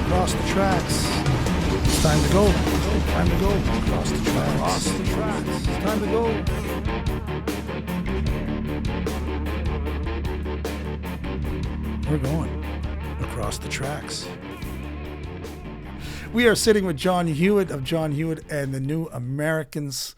Across the tracks. It's time to go. Time to go. Across the tracks. Across the tracks. It's time to go. We're going across the tracks. We are sitting with John Hewitt of John Hewitt and the New Americans.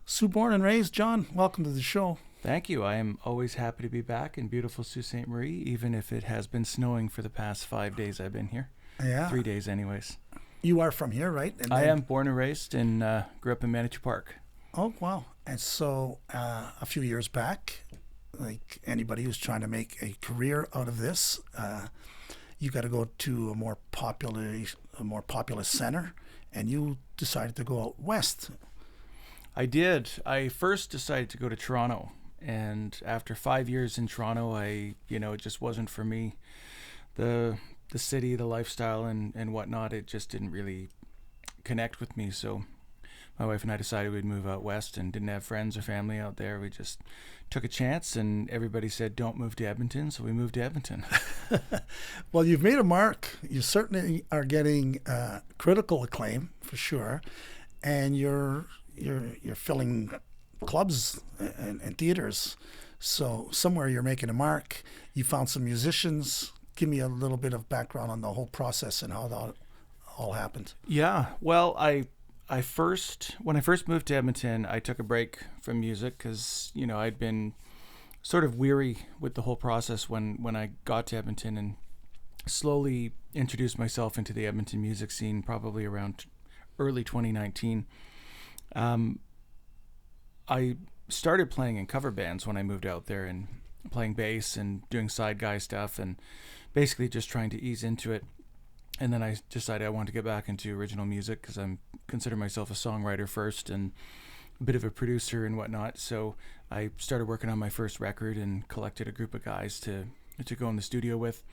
Sioux born and raised. John, welcome to the show. Thank you. I am always happy to be back in beautiful Sault Ste. Marie, even if it has been snowing for the past 5 days I've been here. Yeah. 3 days anyways. You are from here, right? And I am born and raised and grew up in Manitou Park. Oh, wow. And so a few years back, like anybody who's trying to make a career out of this, you got to go to a more populous center, and you decided to go out west. I did. I first decided to go to Toronto, and after 5 years in Toronto, it just wasn't for me. The city, the lifestyle, and whatnot, it just didn't really connect with me. So my wife and I decided we'd move out west, and didn't have friends or family out there. We just took a chance, and everybody said, don't move to Edmonton. So we moved to Edmonton. Well, you've made a mark. You certainly are getting critical acclaim for sure. And you're filling clubs and theaters. So somewhere you're making a mark. You found some musicians. Give me a little bit of background on the whole process and how that all happened. Yeah. Well, when I first moved to Edmonton, I took a break from music because, I'd been sort of weary with the whole process when I got to Edmonton, and slowly introduced myself into the Edmonton music scene probably around early 2019. I started playing in cover bands when I moved out there, and playing bass and doing side guy stuff, and basically just trying to ease into it. And then I decided I wanted to get back into original music because I consider myself a songwriter first and a bit of a producer and whatnot. So I started working on my first record and collected a group of guys to go in the studio with.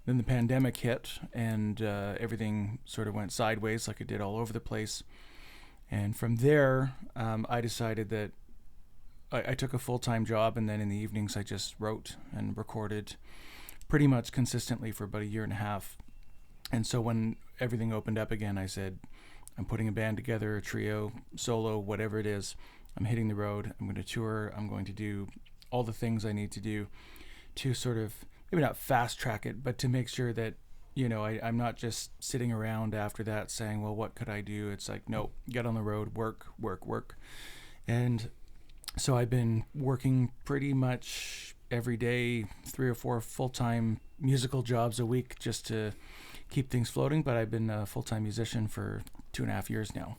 Then the pandemic hit, and everything sort of went sideways like it did all over the place. And from there, I decided that I took a full-time job, and then in the evenings I just wrote and recorded pretty much consistently for about a year and a half. And so when everything opened up again, I said, I'm putting a band together, a trio, solo, whatever it is. I'm hitting the road. I'm going to tour. I'm going to do all the things I need to do to sort of, maybe not fast track it, but to make sure that, I'm not just sitting around after that saying, well, what could I do? It's like, no, get on the road, work. And so I've been working pretty much every day, 3 or 4 full-time musical jobs a week just to keep things floating. But I've been a full-time musician for 2.5 years now.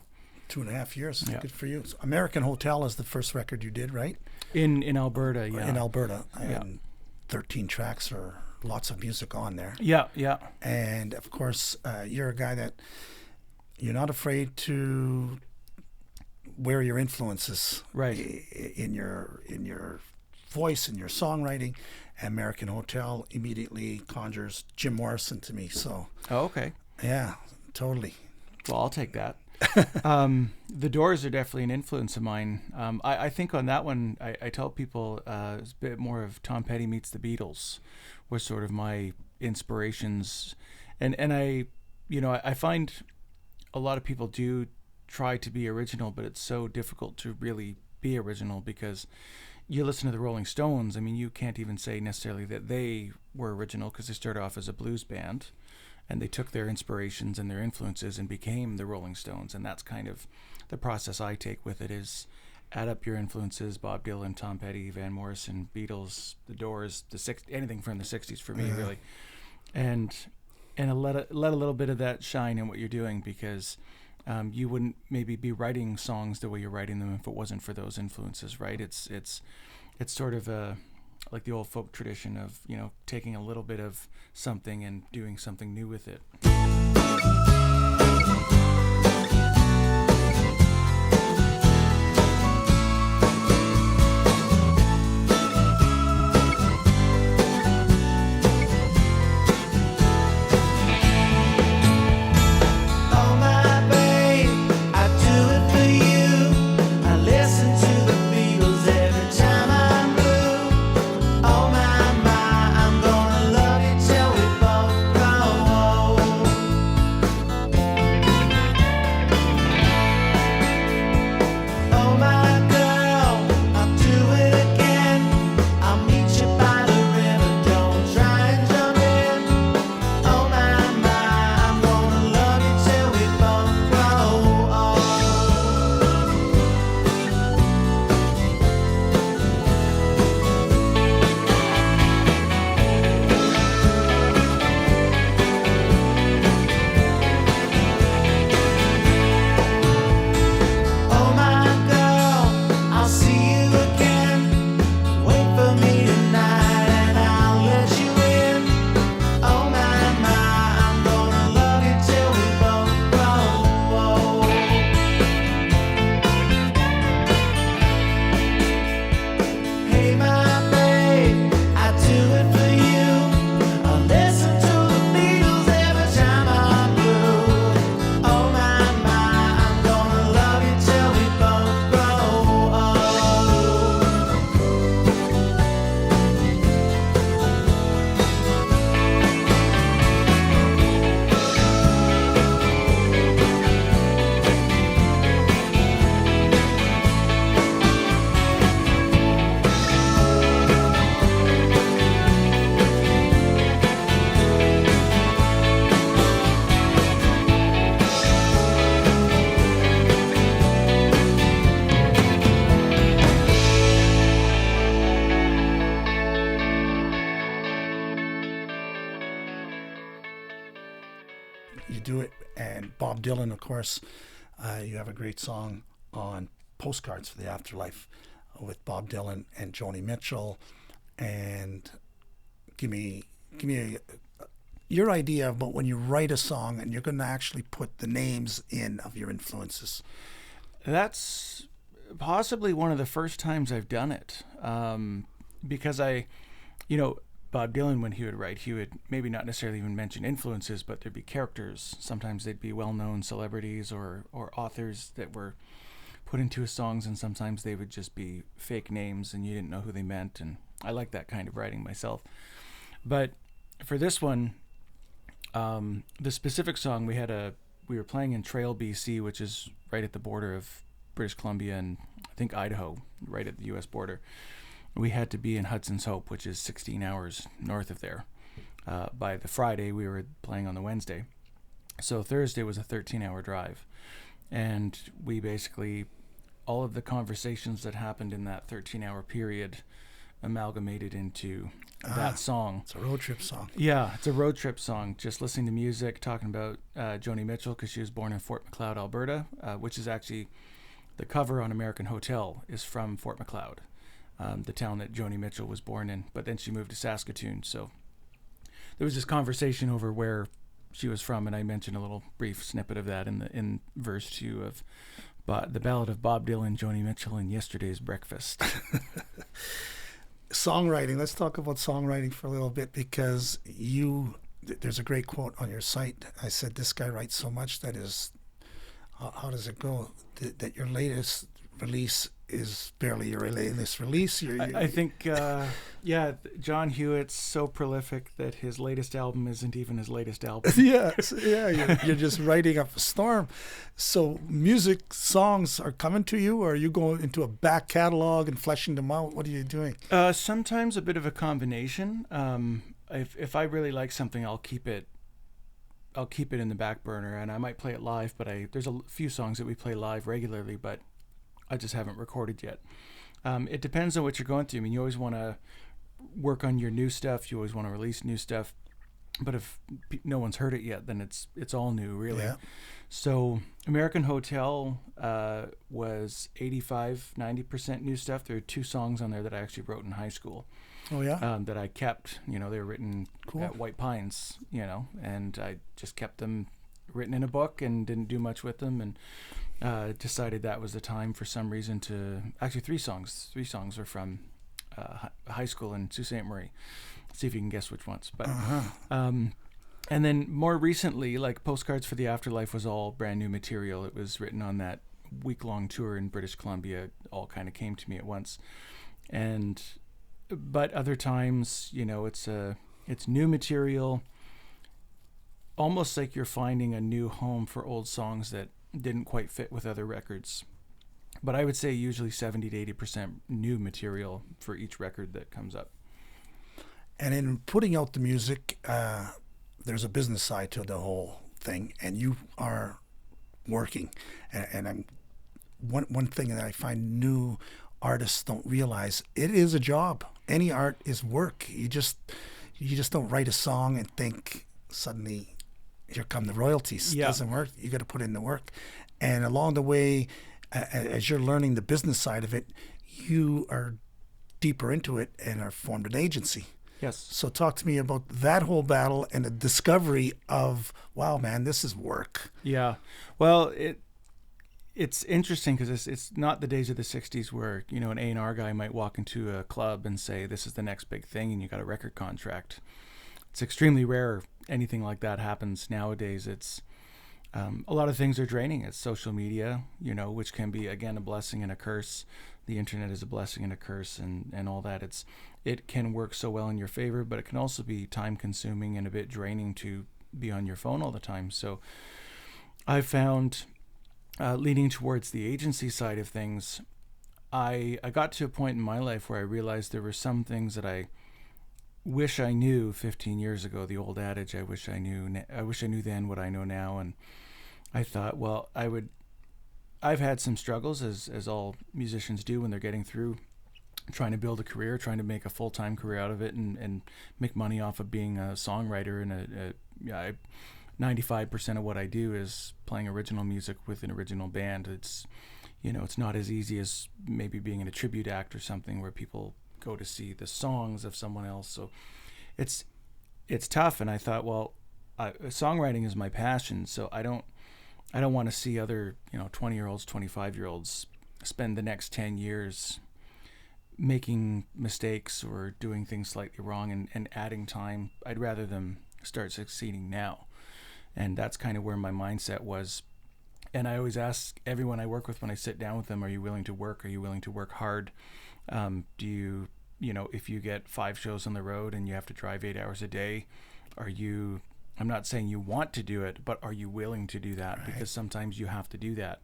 2.5 years. Yeah. Good for you. So American Hotel is the first record you did, right? In Alberta, yeah. In Alberta. Yeah. And 13 tracks or lots of music on there. Yeah. And of course, you're a guy that you're not afraid to wear your influences, right, in your voice and your songwriting. American Hotel immediately conjures Jim Morrison to me. So okay, yeah, totally. Well, I'll take that. The Doors are definitely an influence of mine. I think on that one, I tell people it's a bit more of Tom Petty meets the Beatles was sort of my inspirations, and I find a lot of people do try to be original, but it's so difficult to really be original because you listen to the Rolling Stones. I mean, you can't even say necessarily that they were original because they started off as a blues band, and they took their inspirations and their influences and became the Rolling Stones. And that's kind of the process I take with it, is add up your influences: Bob Dylan, Tom Petty, Van Morrison, Beatles, The Doors, anything from the 60s for me, really. And let a little bit of that shine in what you're doing, because you wouldn't maybe be writing songs the way you're writing them if it wasn't for those influences, right? It's sort of like the old folk tradition of, taking a little bit of something and doing something new with it. Listen to the Beatles do it. And Bob Dylan, of course, you have a great song on Postcards for the Afterlife with Bob Dylan and Joni Mitchell. And give me your idea about when you write a song and you're going to actually put the names in of your influences. That's possibly one of the first times I've done it, because Bob Dylan, when he would write, he would maybe not necessarily even mention influences, but there'd be characters. Sometimes they'd be well-known celebrities or authors that were put into his songs, and sometimes they would just be fake names and you didn't know who they meant, and I like that kind of writing myself. But for this one, the specific song, we were playing in Trail, BC, which is right at the border of British Columbia and I think Idaho, right at the U.S. border. We had to be in Hudson's Hope, which is 16 hours north of there. By the Friday, we were playing on the Wednesday. So Thursday was a 13-hour drive. And we basically, all of the conversations that happened in that 13-hour period amalgamated into that song. It's a road trip song. Yeah, it's a road trip song. Just listening to music, talking about Joni Mitchell, because she was born in Fort Macleod, Alberta, which is actually the cover on American Hotel is from Fort Macleod, the town that Joni Mitchell was born in. But then she moved to Saskatoon. So there was this conversation over where she was from, and I mentioned a little brief snippet of that in verse 2 of the Ballad of Bob Dylan, Joni Mitchell, and Yesterday's Breakfast. Songwriting. Let's talk about songwriting for a little bit, because there's a great quote on your site. I said, this guy writes so much that is, how does it go? That your latest release is barely your latest release. I think, John Hewitt's so prolific that his latest album isn't even his latest album. Yeah, you're just writing up a storm. So music, songs are coming to you, or are you going into a back catalog and fleshing them out? What are you doing? Sometimes a bit of a combination. If I really like something, I'll keep it in the back burner, and I might play it live, but there's a few songs that we play live regularly, but I just haven't recorded yet. It depends on what you're going through. I mean, you always want to work on your new stuff. You always want to release new stuff. But if no one's heard it yet, then it's all new, really. Yeah. So American Hotel was 85-90% new stuff. There are 2 songs on there that I actually wrote in high school. Oh, yeah? That I kept. They were written at White Pines, and I just kept them written in a book and didn't do much with them, and decided that was the time for some reason to actually 3 songs are from high school in Sault Ste. Marie. See if you can guess which ones. But and then more recently, like Postcards for the Afterlife was all brand new material. It was written on that week-long tour in British Columbia. It all kind of came to me at once. But other times, it's new material, almost like you're finding a new home for old songs that didn't quite fit with other records. But I would say usually 70 to 80% new material for each record that comes up. And in putting out the music, there's a business side to the whole thing, and you are working. And I'm one thing that I find new artists don't realize, it is a job. Any art is work. You just don't write a song and think suddenly here come the royalties. Yeah. It doesn't work. You got to put in the work. And along the way, as you're learning the business side of it, you are deeper into it and are formed an agency. Yes. So talk to me about that whole battle and the discovery of, wow, man, this is work. Yeah. Well, it's interesting because it's not the days of the 60s where, an A&R guy might walk into a club and say, this is the next big thing, and you got a record contract. It's extremely rare anything like that happens nowadays. It's a lot of things are draining. It's social media, which can be, again, a blessing and a curse. The internet is a blessing and a curse, and all that. It can work so well in your favor, but it can also be time consuming and a bit draining to be on your phone all the time. So I found, leaning towards the agency side of things, I got to a point in my life where I realized there were some things that I wish I knew 15 years ago. The old adage, I wish I knew then what I know now. And I thought, well, I've had some struggles, as all musicians do when they're getting through trying to build a career, trying to make a full-time career out of it and make money off of being a songwriter. And I 95% of what I do is playing original music with an original band. It's, it's not as easy as maybe being in a tribute act or something where people go to see the songs of someone else. So it's tough. And I thought, well, songwriting is my passion, so I don't want to see other 20-year-olds, 25-year-olds spend the next 10 years making mistakes or doing things slightly wrong and adding time. I'd rather them start succeeding now. And that's kind of where my mindset was. And I always ask everyone I work with when I sit down with them, are you willing to work? Are you willing to work hard? Do you, if you get 5 shows on the road and you have to drive 8 hours a day, I'm not saying you want to do it, but are you willing to do that? Right. Because sometimes you have to do that.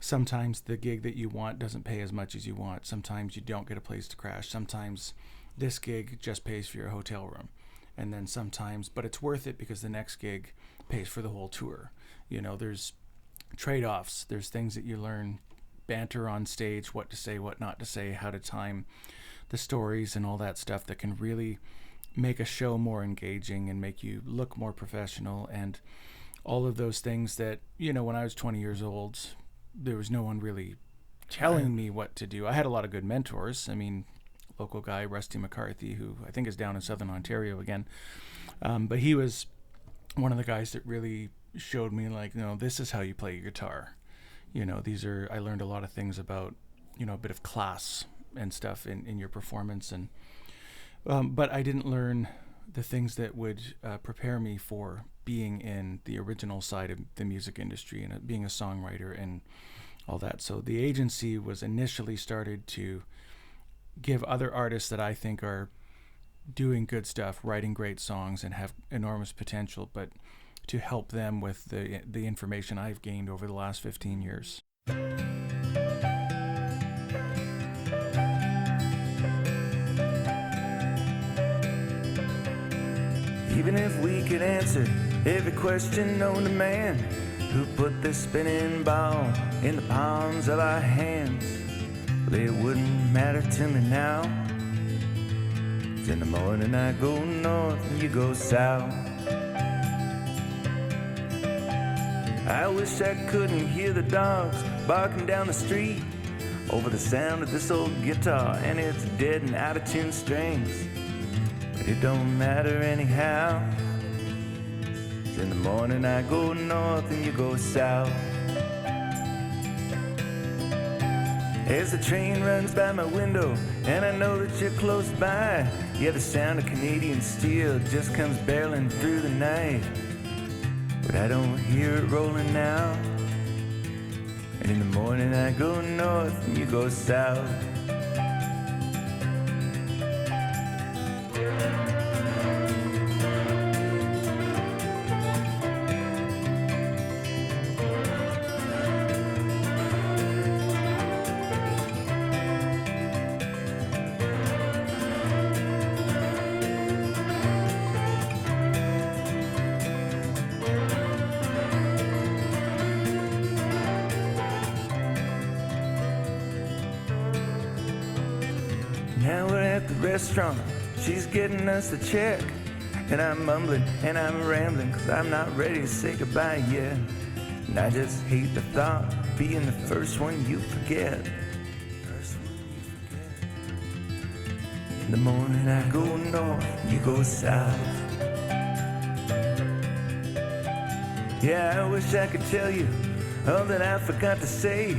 Sometimes the gig that you want doesn't pay as much as you want. Sometimes you don't get a place to crash. Sometimes this gig just pays for your hotel room. And then sometimes, but it's worth it because the next gig pays for the whole tour. There's trade-offs. There's things that you learn, banter on stage, what to say, what not to say, how to time the stories and all that stuff that can really make a show more engaging and make you look more professional, and all of those things that, when I was 20 years old, there was no one really telling me what to do. I had a lot of good mentors. I mean, local guy, Rusty McCarthy, who I think is down in Southern Ontario again. But he was one of the guys that really showed me, like, this is how you play your guitar. I learned a lot of things about, a bit of class and stuff in your performance. And but I didn't learn the things that would prepare me for being in the original side of the music industry and being a songwriter and all that. So the agency was initially started to give other artists that I think are doing good stuff, writing great songs and have enormous potential, but to help them with the information I've gained over the last 15 years. Even if we could answer every question known to man, who put this spinning ball in the palms of our hands, well, it wouldn't matter to me now. 'Cause in the morning I go north and you go south. I wish I couldn't hear the dogs barking down the street over the sound of this old guitar and its dead and out of tune strings. But it don't matter anyhow. 'Cause in the morning I go north and you go south. As the train runs by my window and I know that you're close by, yeah, the sound of Canadian steel just comes barreling through the night. But I don't hear it rolling now. And in the morning I go north and you go south. Now we're at the restaurant, she's getting us the check, and I'm mumbling and I'm rambling 'cause I'm not ready to say goodbye yet. And I just hate the thought of being the first one you forget. In the morning I go north, you go south. Yeah, I wish I could tell you all that I forgot to say,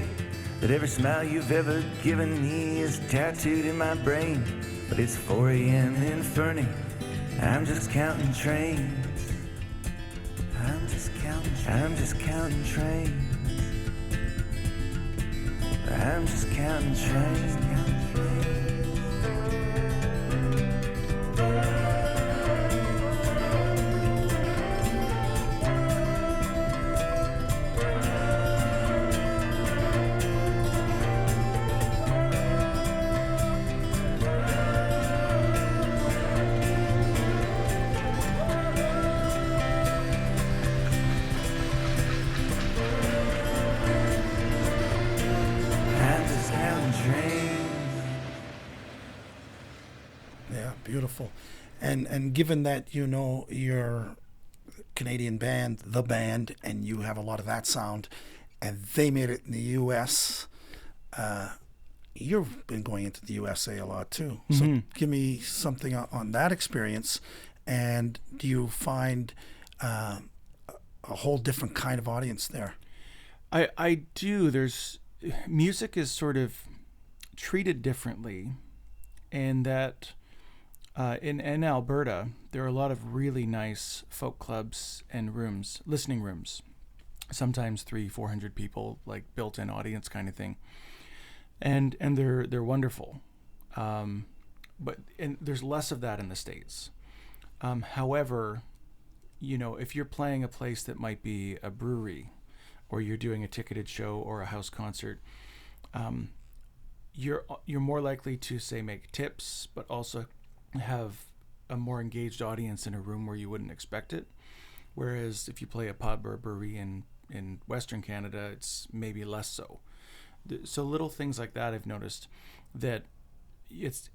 that every smile you've ever given me is tattooed in my brain. But it's 4 a.m. in Fernie, I'm just counting trains. I'm just counting trains. I'm just counting trains. Yeah, beautiful. And given that you're Canadian band, The Band, and you have a lot of that sound, and they made it in the U.S. You've been going into the USA a lot too. So give me something on that experience. And do you find a whole different kind of audience there? I do. Music is sort of treated differently, and that in Alberta there are a lot of really nice folk clubs and listening rooms, sometimes 300-400 people, like built-in audience kind of thing, and they're wonderful, but there's less of that in the States. However, if you're playing a place that might be a brewery, or you're doing a ticketed show or a house concert, you're more likely to, say, make tips, but also have a more engaged audience in a room where you wouldn't expect it. Whereas if you play a pub or a brewery in Western Canada, it's maybe less so. So little things like that, I've noticed that it's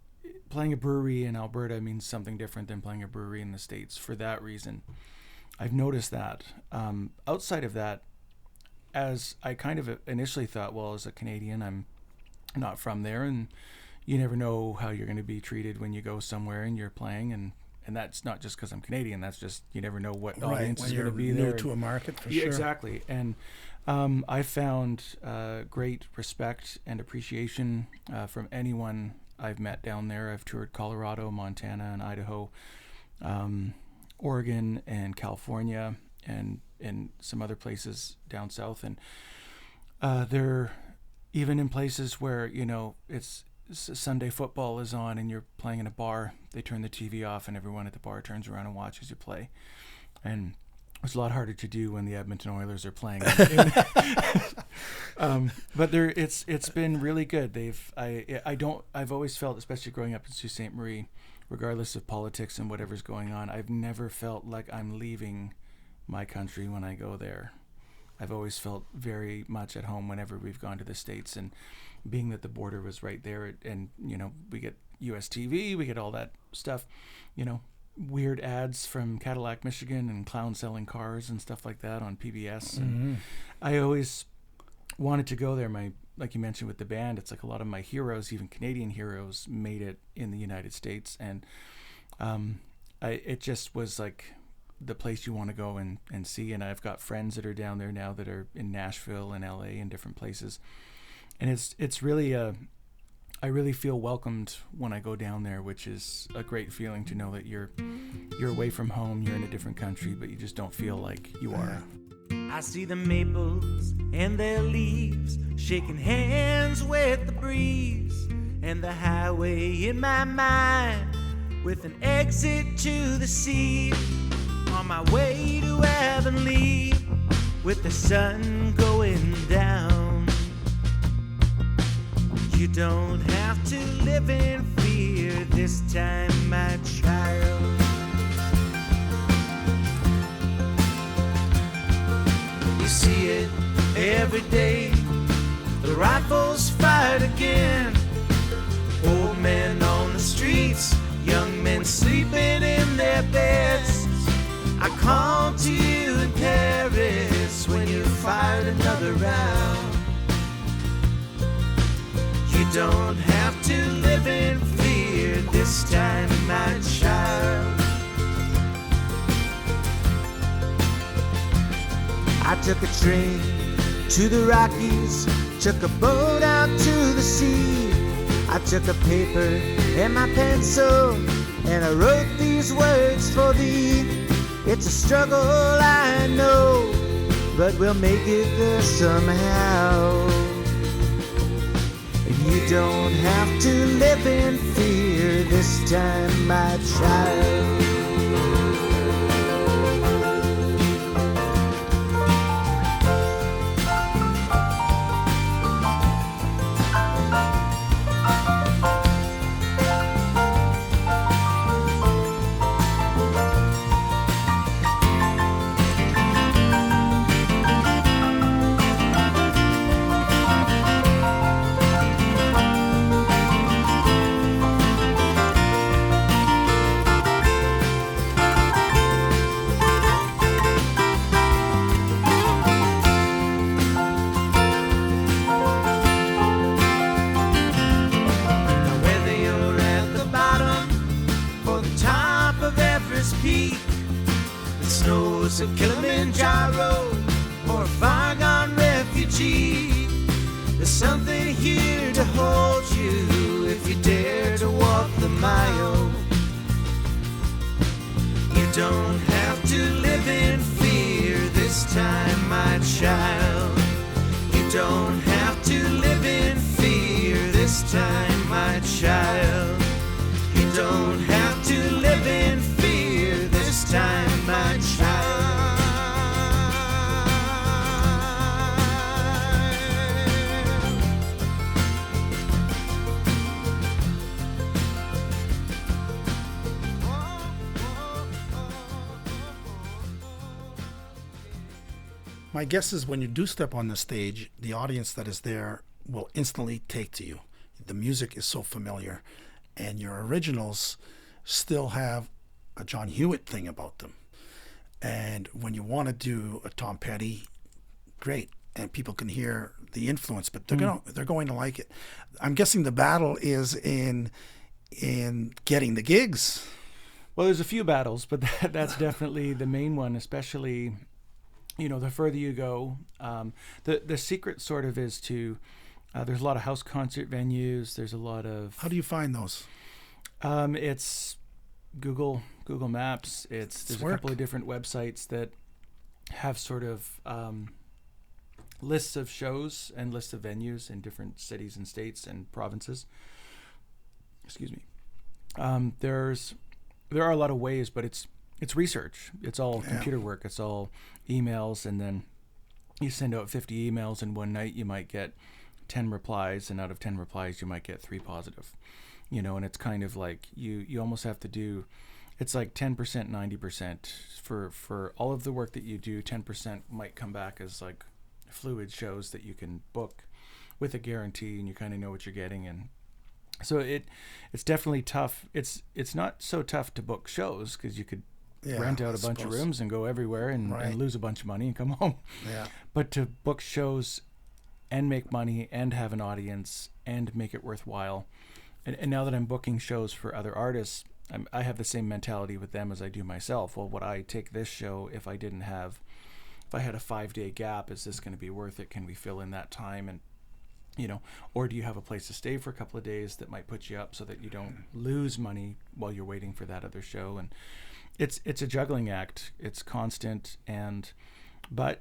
playing a brewery in Alberta means something different than playing a brewery in the States for that reason. I've noticed that. Outside of that, as I kind of initially thought, well, as a Canadian, I'm not from there, and you never know how you're going to be treated when you go somewhere and you're playing, and that's not just because I'm Canadian. That's just, you never know what audience is going to be there. New to a market, for yeah, sure. Exactly. And I found great respect and appreciation from anyone I've met down there. I've toured Colorado, Montana, and Idaho, Oregon, and California, and some other places down south. And they're even in places where, it's Sunday football is on and you're playing in a bar, they turn the TV off and everyone at the bar turns around and watches you play. And it's a lot harder to do when the Edmonton Oilers are playing. But it's been really good. I've always felt, especially growing up in Sault Ste. Marie, regardless of politics and whatever's going on, I've never felt like I'm leaving my country when I go there. I've always felt very much at home whenever we've gone to the States, and being that the border was right there, and we get US TV, we get all that stuff, weird ads from Cadillac, Michigan, and clowns selling cars and stuff like that on PBS. And I always wanted to go there. Like you mentioned with the band, it's like a lot of my heroes, even Canadian heroes, made it in the United States, and it just was like the place you want to go and see. And I've got friends that are down there now that are in Nashville and LA and different places, and it's really I really feel welcomed when I go down there, which is a great feeling to know that you're away from home, you're in a different country, but you just don't feel like you are. I see the maples and their leaves shaking hands with the breeze, and the highway in my mind with an exit to the sea. On my way to Avonlea with the sun going down. You don't have to live in fear this time, my child. You see it every day, the rifles fired again. Old men on the streets, young men sleeping in their beds. I called to you in Paris when you fired another round. You don't have to live in fear this time, my child. I took a train to the Rockies, took a boat out to the sea. I took a paper and my pencil, and I wrote these words for thee. It's a struggle, I know, but we'll make it there somehow. You don't have to live in fear this time, my child. was a Kilimanjaro or a far-gone refugee. There's something here to hold you if you dare to walk the mile. You don't have to live in fear this time, my child. You don't have to live in fear this time, my child. You don't have to live in fear this time, my child. My guess is when you do step on the stage, the audience that is there will instantly take to you. The music is so familiar, and your originals still have a John Hewitt thing about them. And when you want to do a Tom Petty, great, and people can hear the influence, but they're going to like it. I'm guessing the battle is in getting the gigs. Well, there's a few battles, but that's definitely the main one, especially, you know, the further you go. The secret sort of is to, there's a lot of house concert venues. There's a lot of... How do you find those? It's Google Maps. There's a couple of different websites that have sort of lists of shows and lists of venues in different cities and states and provinces. Excuse me. There are a lot of ways, but it's research. It's all computer work. It's all emails, and then you send out 50 emails, and one night you might get 10 replies, and out of 10 replies you might get 3 positive. You know, and it's kind of like you almost have to do, it's like 10%, 90% for all of the work that you do. 10% might come back as like fluid shows that you can book with a guarantee, and you kind of know what you're getting. And so it's definitely tough. It's not so tough to book shows because you could rent out a bunch of rooms and go everywhere and lose a bunch of money and come home. Yeah. But to book shows and make money and have an audience and make it worthwhile. And now that I'm booking shows for other artists, I have the same mentality with them as I do myself. Well, would I take this show if I had a 5-day gap? Is this going to be worth it? Can we fill in that time? And, you know, or do you have a place to stay for a couple of days that might put you up so that you don't lose money while you're waiting for that other show? And it's a juggling act. It's constant, but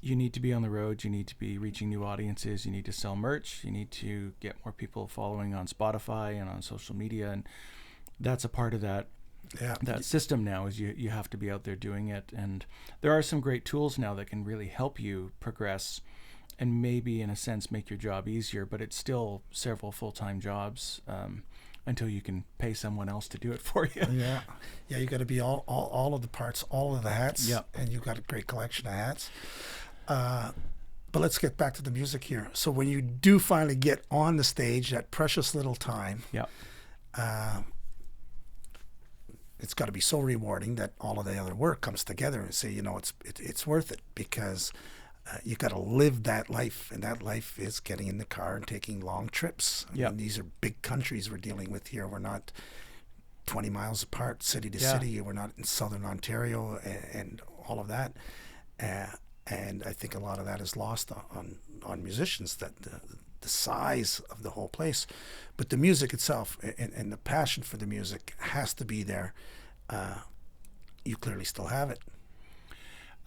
you need to be on the road. You need to be reaching new audiences. You need to sell merch. You need to get more people following on Spotify and on social media. And that's a part of that system now, is you have to be out there doing it. And there are some great tools now that can really help you progress and maybe in a sense make your job easier, but it's still several full-time jobs until you can pay someone else to do it for you. Yeah, you got to be all of the parts, all of the hats. Yeah, and you've got a great collection of hats. But let's get back to the music here. So when you do finally get on the stage, that precious little time, it's got to be so rewarding that all of the other work comes together and say, you know, it's worth it, because you got to live that life, and that life is getting in the car and taking long trips. I mean, these are big countries we're dealing with here. We're not 20 miles apart, city to city. We're not in southern Ontario and all of that. And I think a lot of that is lost on musicians, that the size of the whole place. But the music itself and the passion for the music has to be there. You clearly still have it.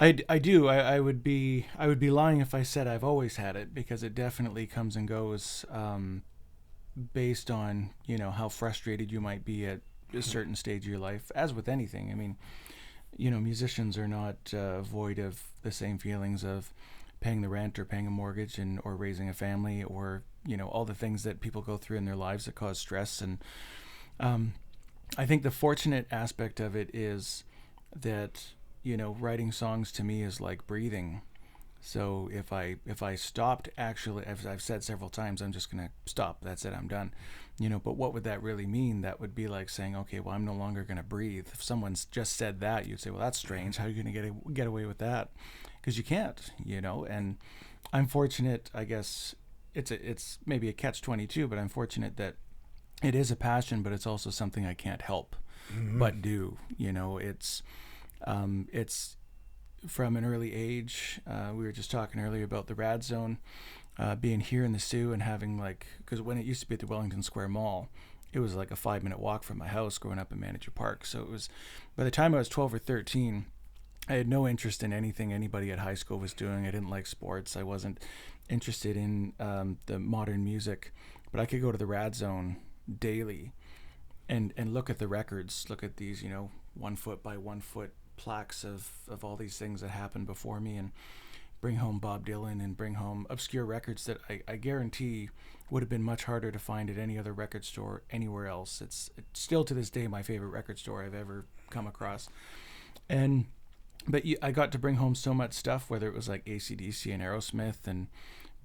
I do. I would be lying if I said I've always had it, because it definitely comes and goes based on, you know, how frustrated you might be at a certain stage of your life, as with anything. I mean, you know, musicians are not void of the same feelings of paying the rent or paying a mortgage or raising a family, or, you know, all the things that people go through in their lives that cause stress. And I think the fortunate aspect of it is that, you know, writing songs to me is like breathing. So if I stopped, actually, as I've said several times, I'm just going to stop. That's it. I'm done. You know, but what would that really mean? That would be like saying, okay, well, I'm no longer going to breathe. If someone's just said that, you'd say, well, that's strange. How are you going to get away with that? Because you can't, you know. And I'm fortunate, I guess. It's maybe a catch-22, but I'm fortunate that it is a passion, but it's also something I can't help but do. You know, it's from an early age. We were just talking earlier about the Rad Zone, being here in the Sioux and having because when it used to be at the Wellington Square Mall, it was like a 5-minute walk from my house growing up in Manager Park. So it was, by the time I was 12 or 13, I had no interest in anything anybody at high school was doing. I didn't like sports. I wasn't interested in the modern music, but I could go to the Rad Zone daily and look at the records, look at these, 1 foot by 1 foot plaques of all these things that happened before me, and bring home Bob Dylan and bring home obscure records that I guarantee would have been much harder to find at any other record store anywhere else. It's still to this day my favorite record store I've ever come across. But I got to bring home so much stuff, whether it was like AC/DC and Aerosmith and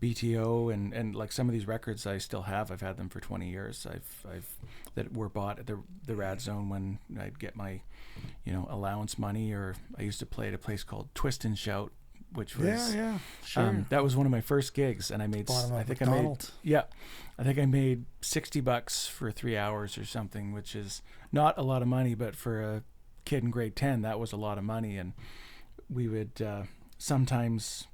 BTO and like some of these records I still have. I've had them for 20 years. I've that were bought at the Rad Zone when I'd get my allowance money, or I used to play at a place called Twist and Shout, which was sure. That was one of my first gigs, and I made I think I made $60 for 3 hours or something, which is not a lot of money, but for a kid in grade 10 that was a lot of money. And we would sometimes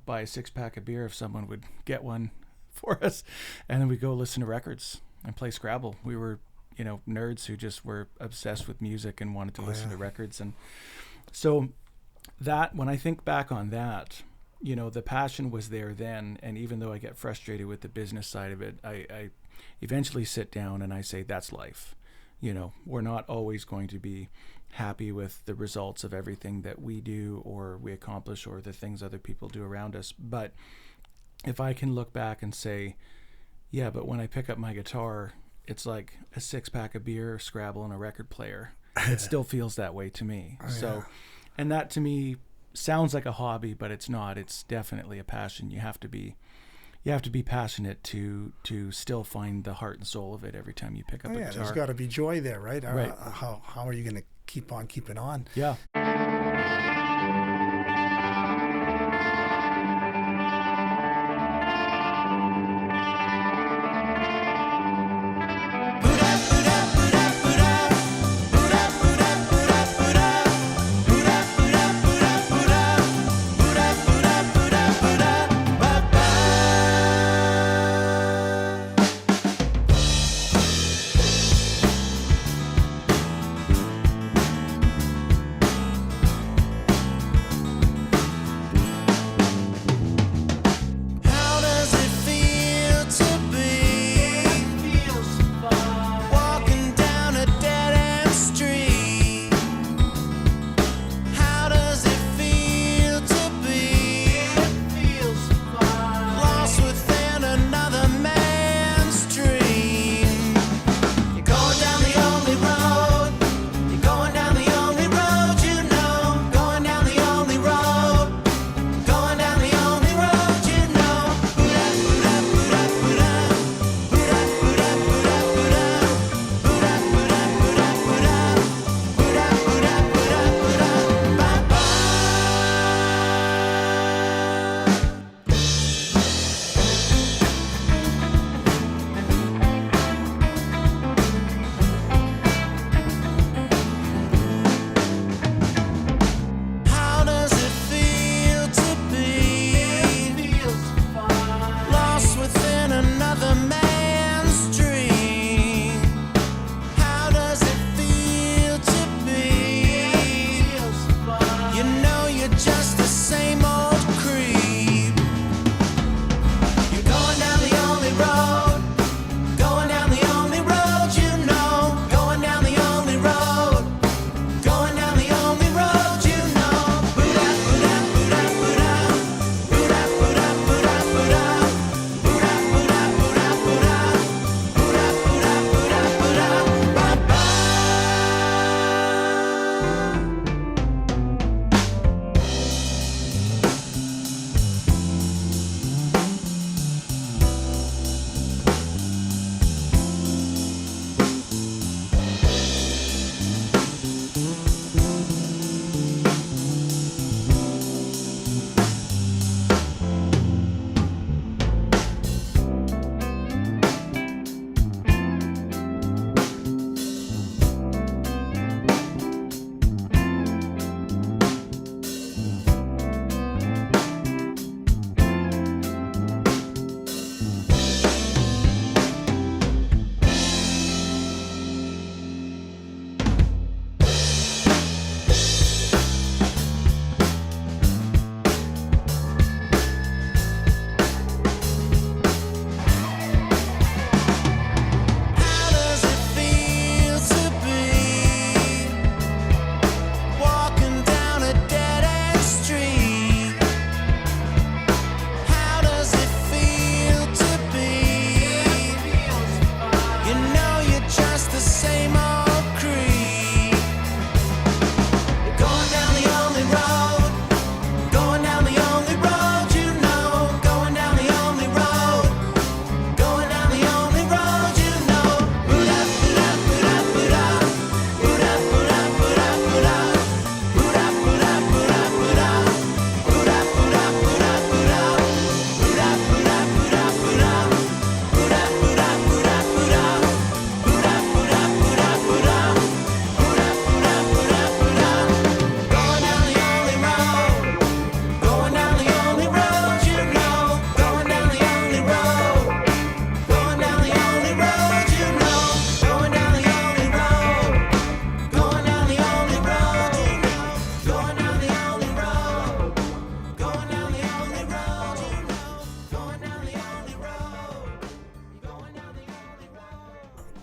buy a 6-pack of beer if someone would get one for us, and then we'd go listen to records and play Scrabble. We were nerds who just were obsessed with music and wanted to listen to records. And so that, when I think back on that, the passion was there then. And even though I get frustrated with the business side of it, I eventually sit down and I say, that's life. We're not always going to be happy with the results of everything that we do or we accomplish or the things other people do around us. But if I can look back and say, yeah, but when I pick up my guitar, it's like a 6-pack of beer, Scrabble, and a record player. It still feels that way to me. And that to me sounds like a hobby, but it's not. It's definitely a passion. You have to be passionate to still find the heart and soul of it every time you pick up a guitar. There's got to be joy there, right? Right. How are you going to keep on keeping on? Yeah.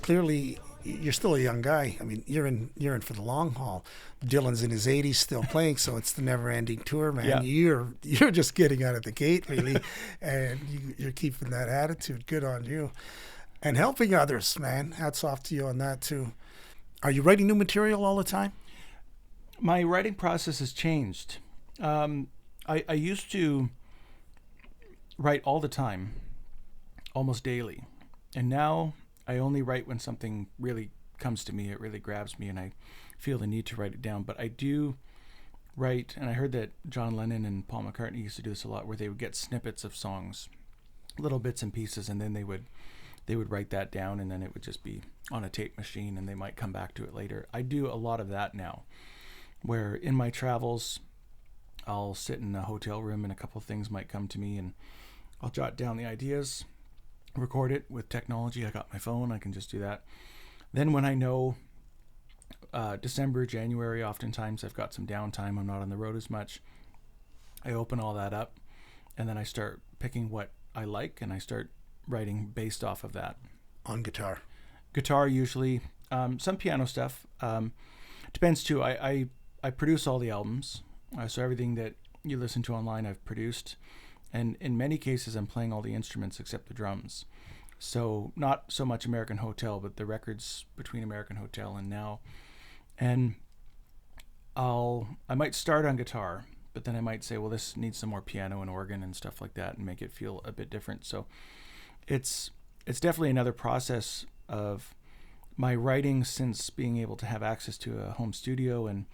clearly you're still a young guy. I mean, you're in for the long haul. Dylan's in his 80s still playing, so it's the never-ending tour, man. Yeah. You're just getting out of the gate, really, and you're keeping that attitude. Good on you. And helping others, man. Hats off to you on that, too. Are you writing new material all the time? My writing process has changed. I used to write all the time, almost daily. And now I only write when something really comes to me, it really grabs me, and I feel the need to write it down. But I do write, and I heard that John Lennon and Paul McCartney used to do this a lot, where they would get snippets of songs, little bits and pieces, and then they would write that down, and then it would just be on a tape machine, and they might come back to it later. I do a lot of that now, where in my travels, I'll sit in a hotel room and a couple of things might come to me, and I'll jot down the ideas, record it with technology. I got my phone, I can just do that. Then when I know December, January, oftentimes I've got some downtime, I'm not on the road as much, I open all that up, and then I start picking what I like, and I start writing based off of that. On guitar? Guitar usually, some piano stuff. Depends too. I produce all the albums, so everything that you listen to online I've produced, and in many cases I'm playing all the instruments except the drums. So not so much American Hotel, but the records between American Hotel and now. And I might start on guitar, but then I might say, well, this needs some more piano and organ and stuff like that, and make it feel a bit different. So it's definitely another process of my writing. Since being able to have access to a home studio and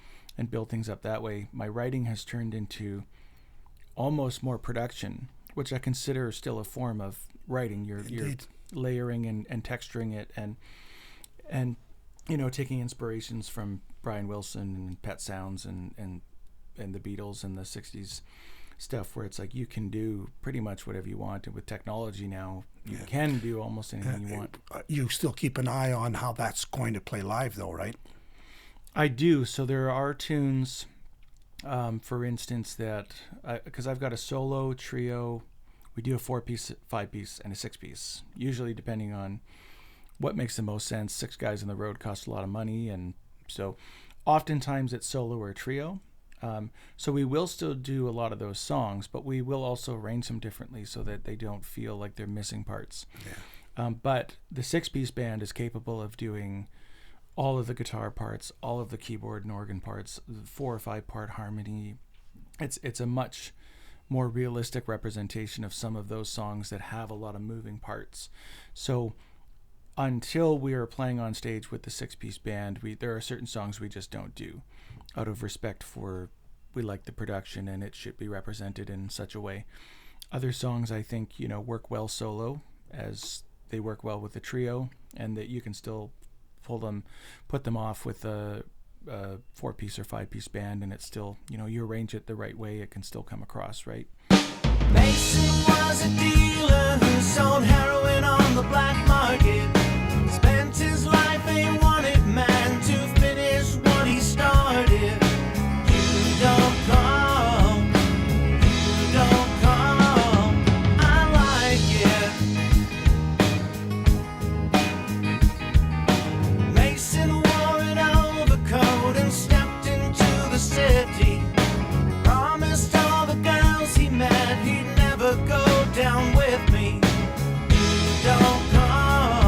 build things up that way, my writing has turned into almost more production, which I consider still a form of writing. You're layering and texturing it, and taking inspirations from Brian Wilson and Pet Sounds and the Beatles and the 60s stuff, where it's like you can do pretty much whatever you want, and with technology now you can do almost anything you want. You still keep an eye on how that's going to play live, though, right? I do. So there are tunes, for instance, that because I've got a solo, trio, we do a 4-piece, 5-piece, and a 6-piece, usually depending on what makes the most sense. 6 guys on the road cost a lot of money, and so oftentimes it's solo or trio. So we will still do a lot of those songs, but we will also arrange them differently so that they don't feel like they're missing parts. Yeah. But the 6-piece band is capable of doing all of the guitar parts, all of the keyboard and organ parts, 4 or 5 part harmony. It's a much more realistic representation of some of those songs that have a lot of moving parts. So until we are playing on stage with the 6-piece band, there are certain songs we just don't do, out of respect for, we like the production and it should be represented in such a way. Other songs I think work well solo, as they work well with the trio, and that you can still put them off with a 4-piece or 5-piece band, and it's still, you arrange it the right way, it can still come across right. Mason was a dealer who sold heroin on the black market. Spent his life a wanted man to finish what he started. You don't call, I like it. Mason wore an overcoat and stepped into the city. Promised all the girls he met he'd never go down with me. You don't call.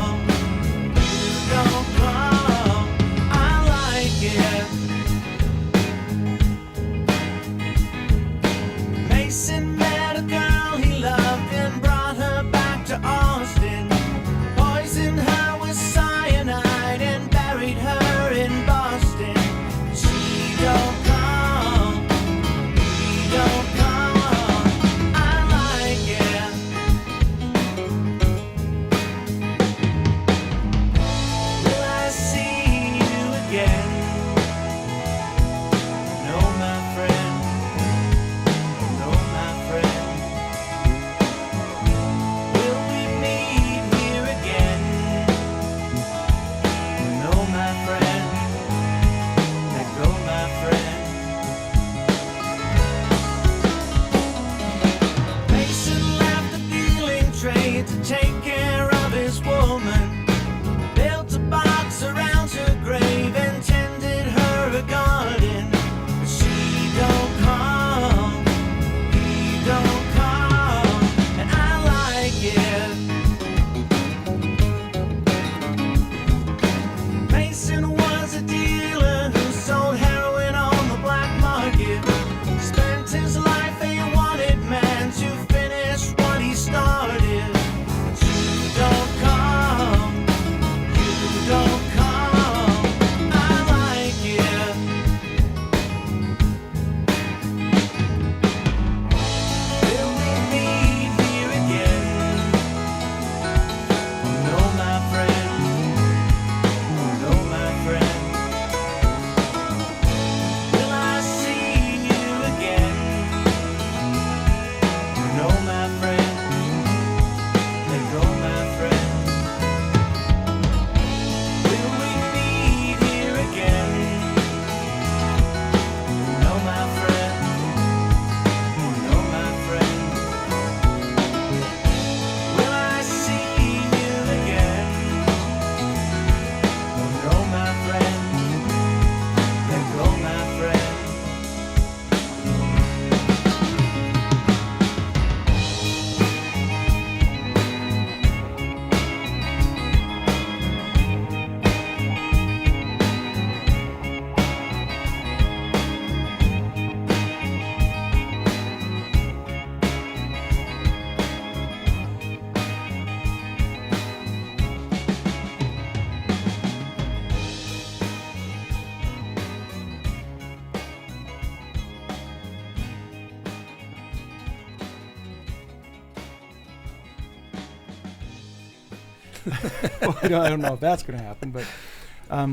Well, I don't know if that's going to happen, but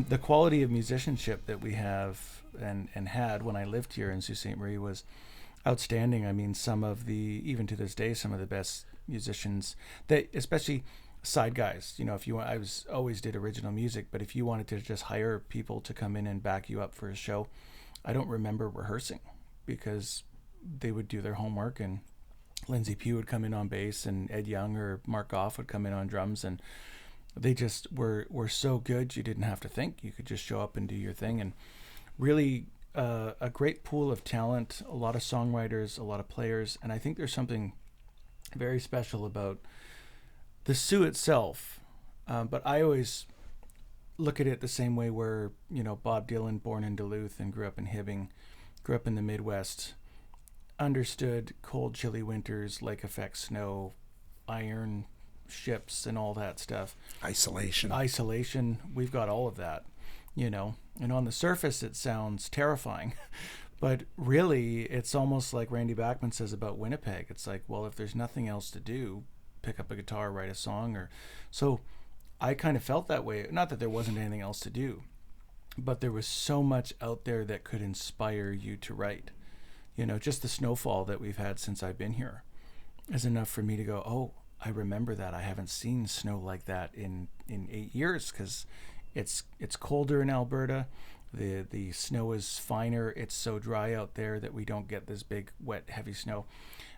the quality of musicianship that we have and had when I lived here in Sault Ste. Marie was outstanding. I mean, even to this day, some of the best musicians, especially side guys, if you want, always did original music, but if you wanted to just hire people to come in and back you up for a show, I don't remember rehearsing, because they would do their homework, and Lindsay Pugh would come in on bass, and Ed Young or Mark Goff would come in on drums, and they just were so good you didn't have to think. You could just show up and do your thing. And really a great pool of talent, a lot of songwriters, a lot of players, and I think there's something very special about the Sault itself, but I always look at it the same way where, Bob Dylan, born in Duluth and grew up in Hibbing, grew up in the Midwest, understood cold, chilly winters, lake effect snow, iron ships and all that stuff. Isolation. We've got all of that, and on the surface it sounds terrifying, but really it's almost like Randy Bachman says about Winnipeg. It's like, well, if there's nothing else to do, pick up a guitar, write a song. So I kind of felt that way. Not that there wasn't anything else to do, but there was so much out there that could inspire you to write. Just the snowfall that we've had since I've been here is enough for me to go, oh, I remember that. I haven't seen snow like that in 8 years, because it's colder in Alberta. The snow is finer. It's so dry out there that we don't get this big, wet, heavy snow.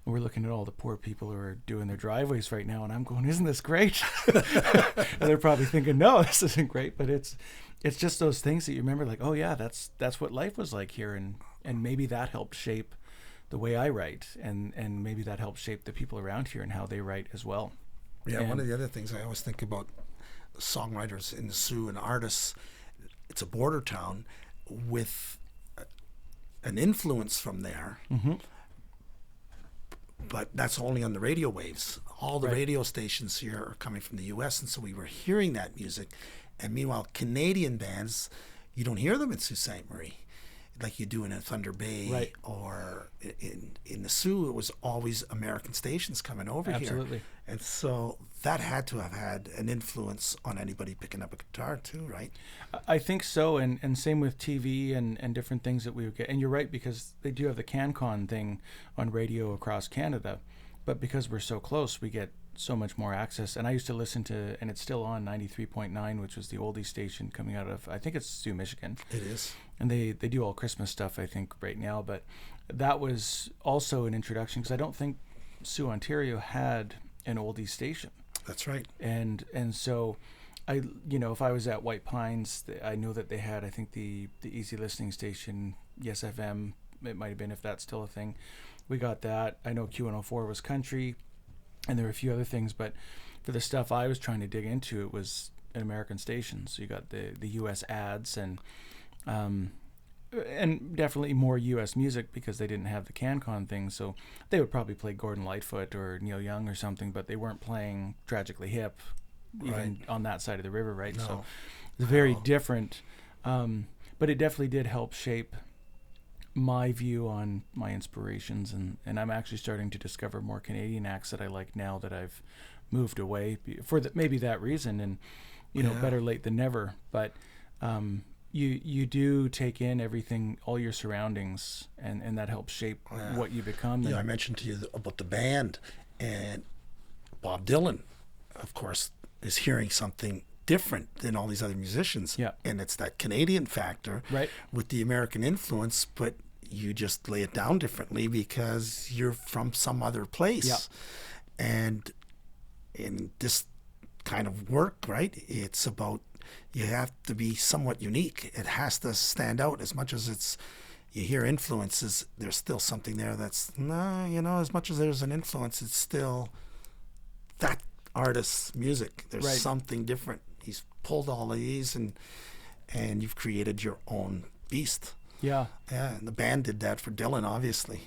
And we're looking at all the poor people who are doing their driveways right now, and I'm going, isn't this great? And they're probably thinking, no, this isn't great. But it's just those things that you remember, like, oh yeah, that's what life was like here, and maybe that helped shape the way I write, and maybe that helped shape the people around here and how they write as well. Yeah, and one of the other things I always think about songwriters in the Sault and artists, it's a border town with an influence from there. Mm-hmm. But that's only on the radio waves. All the radio stations here are coming from the U.S., and so we were hearing that music. And meanwhile, Canadian bands, you don't hear them in Sault Ste. Marie like you do in a Thunder Bay, or in the Sault. It was always American stations coming over here. Absolutely. And so that had to have had an influence on anybody picking up a guitar too, right? I think so, and same with TV and different things that we would get. And you're right, because they do have the CanCon thing on radio across Canada, but because we're so close, we get so much more access. And I used to listen to, and it's still on 93.9, which was the oldie station coming out of, I think it's Sault, Michigan. It is. And they do all Christmas stuff, I think, right now. But that was also an introduction, because I don't think Sault, Ontario had an oldie station. That's right. And so I, if I was at White Pines, I know that they had, I think, the easy listening station, Yes FM, it might have been, if that's still a thing. We got that. I know Q104 was country, and there were a few other things, but for the stuff I was trying to dig into, it was an American station. So you got the U.S. ads and definitely more U.S. music, because they didn't have the CanCon thing. So they would probably play Gordon Lightfoot or Neil Young or something, but they weren't playing Tragically Hip, even on that side of the river, right? No. So it's very different. But it definitely did help shape my view on my inspirations, and I'm actually starting to discover more Canadian acts that I like now that I've moved away for maybe that reason, and better late than never. But you do take in everything, all your surroundings, and that helps shape what you become. I mentioned to you about the band, and Bob Dylan, of course, is hearing something different than all these other musicians. Yeah. And it's that Canadian factor, right, with the American influence, but you just lay it down differently because you're from some other place. Yeah. And in this kind of work, right, it's about, you have to be somewhat unique. It has to stand out. As much as you hear influences, there's still something there that's, as much as there's an influence, it's still that artist's music. There's something different. He's pulled all of these, and you've created your own beast. Yeah. Yeah, and the band did that for Dylan, obviously.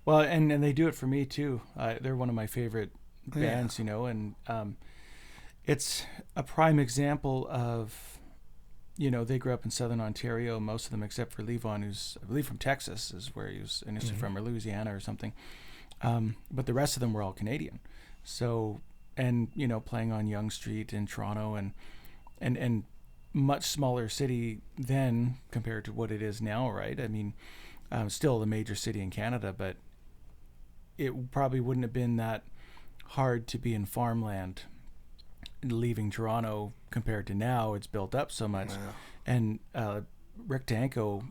Well, and they do it for me too. They're one of my favorite bands, and it's a prime example of, they grew up in Southern Ontario, most of them except for Levon, who's, I believe, from Texas, is where he was initially from, or Louisiana or something. But the rest of them were all Canadian. So and playing on Yonge Street in Toronto, and much smaller city then compared to what it is now, right? I mean, still a major city in Canada, but it probably wouldn't have been that hard to be in farmland leaving Toronto compared to now. It's built up so much. Wow. And Rick Danko,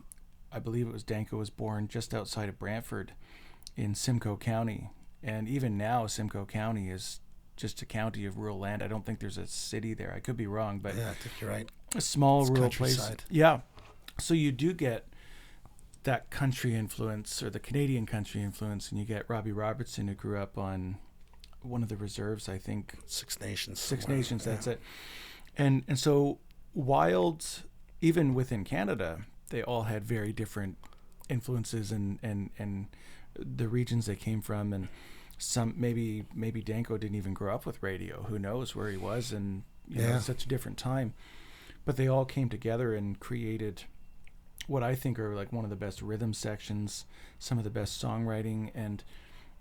I believe it was Danko, was born just outside of Brantford in Simcoe County. And even now, Simcoe County is just a county of rural land. I don't think there's a city there. I could be wrong, but Yeah, I think you're right. a small It's rural place. countryside. Yeah. So you do get that country influence, or the Canadian country influence, and you get Robbie Robertson, who grew up on one of the reserves, I think. Six Nations. Six somewhere. Nations, Yeah. that's it. And so Wild, even within Canada, they all had very different influences and the regions they came from, and some maybe Danko didn't even grow up with radio. Who knows where he was, and it's such a different time. But they all came together and created what I think are like one of the best rhythm sections, some of the best songwriting, and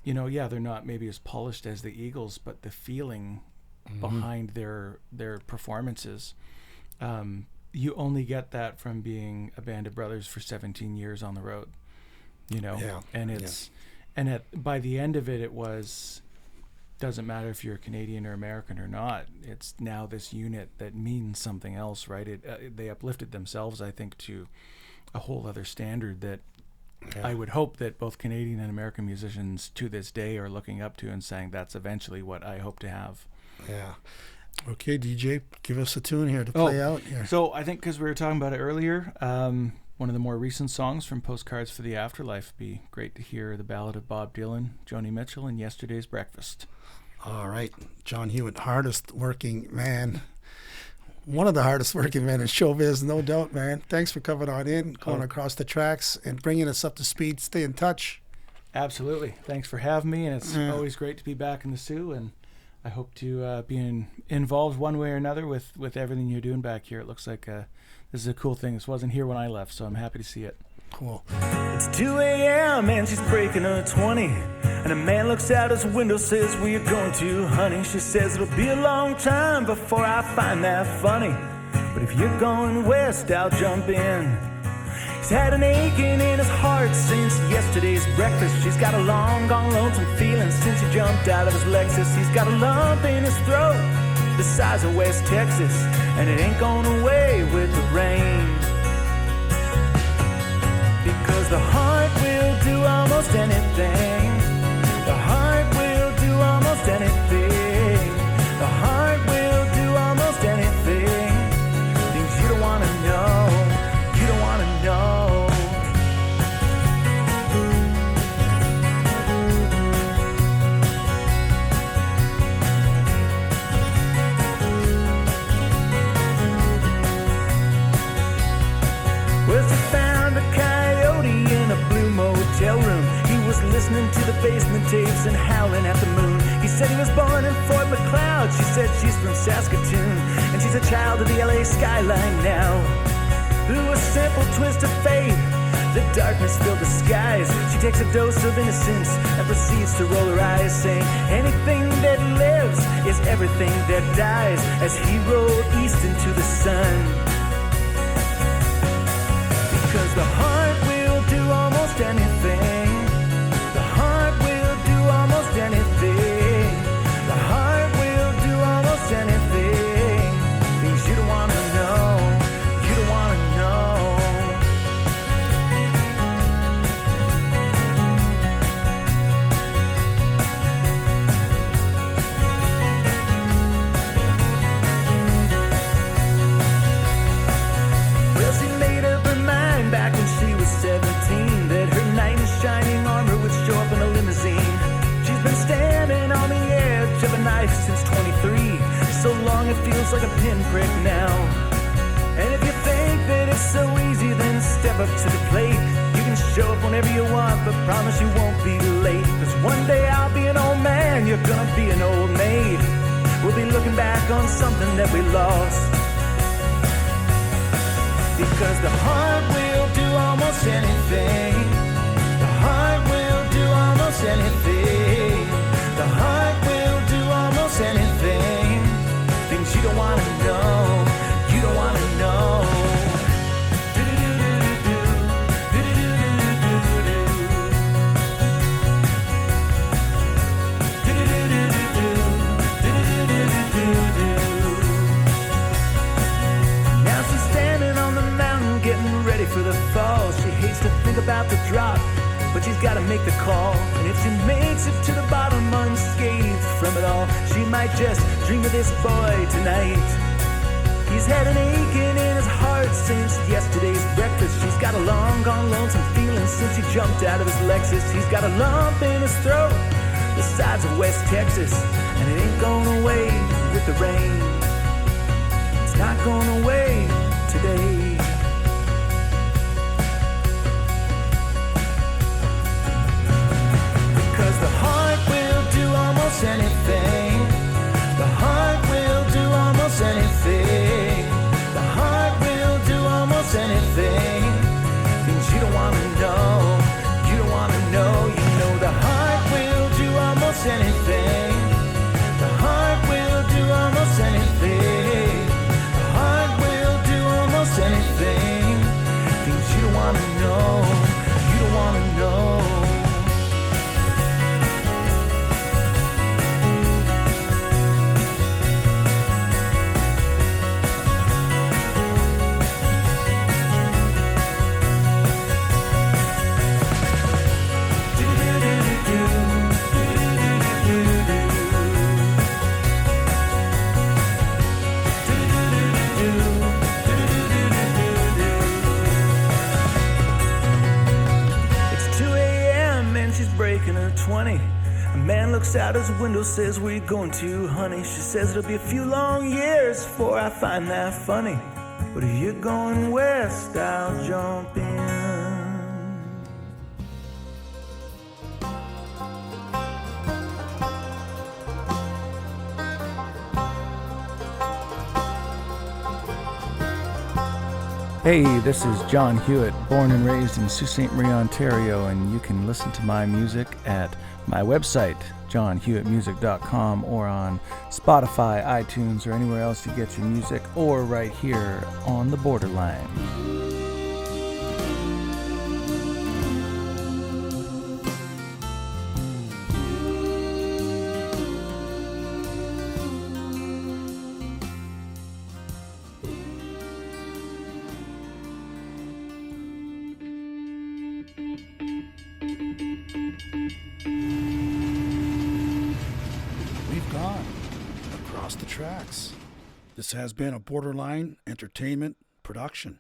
they're not maybe as polished as the Eagles, but the feeling behind their performances, you only get that from being a band of brothers for 17 years on the road, and it's and by the end of it was, doesn't matter if you're Canadian or American or not, it's now this unit that means something else, right? They uplifted themselves, I think, to a whole other standard that I would hope that both Canadian and American musicians to this day are looking up to and saying that's eventually what I hope to have. Yeah. Okay, DJ, give us a tune here to play out here. So I think because we were talking about it earlier, one of the more recent songs from Postcards for the Afterlife, would be great to hear the ballad of Bob Dylan, Joni Mitchell, and Yesterday's Breakfast. All right. John Hewitt, hardest working man. One of the hardest working men in showbiz, no doubt, man. Thanks for coming on in, going across the tracks, and bringing us up to speed. Stay in touch. Absolutely. Thanks for having me, and it's always great to be back in the Sioux, and I hope to be involved one way or another with everything you're doing back here. It looks like this is a cool thing. This wasn't here when I left, so I'm happy to see it. Cool. It's 2 a.m. and she's breaking her 20. And a man looks out his window, says, "Where you going to, honey?" She says, "It'll be a long time before I find that funny. But if you're going west, I'll jump in." He's had an aching in his heart since yesterday's breakfast. She's got a long gone lonesome feeling since he jumped out of his Lexus. He's got a lump in his throat the size of West Texas, and it ain't going away with the rain. Because the heart will do almost anything. The heart will do almost anything. The heart will do almost anything. Things you don't want to know. You don't want to know. Well, she found a coyote in a blue motel room. He was listening to the basement tapes and howling at the moon. He said he was born in Fort McLeod. She said she's from Saskatoon, and she's a child of the LA skyline now. Through a simple twist of fate, the darkness filled the skies. She takes a dose of innocence and proceeds to roll her eyes, saying, "Anything that lives is everything that dies," as he rode east into the sun. Because the heart will do almost anything. The heart will do almost anything. The heart will do almost anything. Things you don't want to know. You don't want to know. Well, she made up her mind back when she was 17 that her knight in shining armor would show up in a limousine. She's been standing on the edge of a knife since 23. So long it feels like a pinprick now. And if you think that it's so easy, then step up to the plate. You can show up whenever you want, but promise you won't be late. 'Cause one day I'll be an old man, you're gonna be an old maid. We'll be looking back on something that we lost. Because the heart will do almost anything. The heart will do almost anything. The heart will do almost anything. think about the drop, but she's gotta make the call. And if she makes it to the bottom unscathed from it all, she might just dream of this boy tonight. He's had an aching in his heart since yesterday's breakfast. She's got a long gone lonesome feeling since he jumped out of his Lexus. He's got a lump in his throat the sides of West Texas, and it ain't going away with the rain. It's not going away today. Because the heart will do almost anything. The heart will do almost anything. The heart will do almost anything. Things you don't want to know. You don't want to know. You know the heart will do almost anything. The heart will do almost anything. The heart will do almost anything. Things you don't want to know. You don't want to know. Breaking her 20. A man looks out his window, says, "Where you going to, honey?" She says, "It'll be a few long years before I find that funny. But if you're going west, I'll jump in." Hey, this is John Hewitt, born and raised in Sault Ste. Marie, Ontario, and you can listen to my music at my website, johnhewittmusic.com, or on Spotify, iTunes, or anywhere else you get your music, or right here on the Borderline. Across the tracks. This has been a Borderline Entertainment production.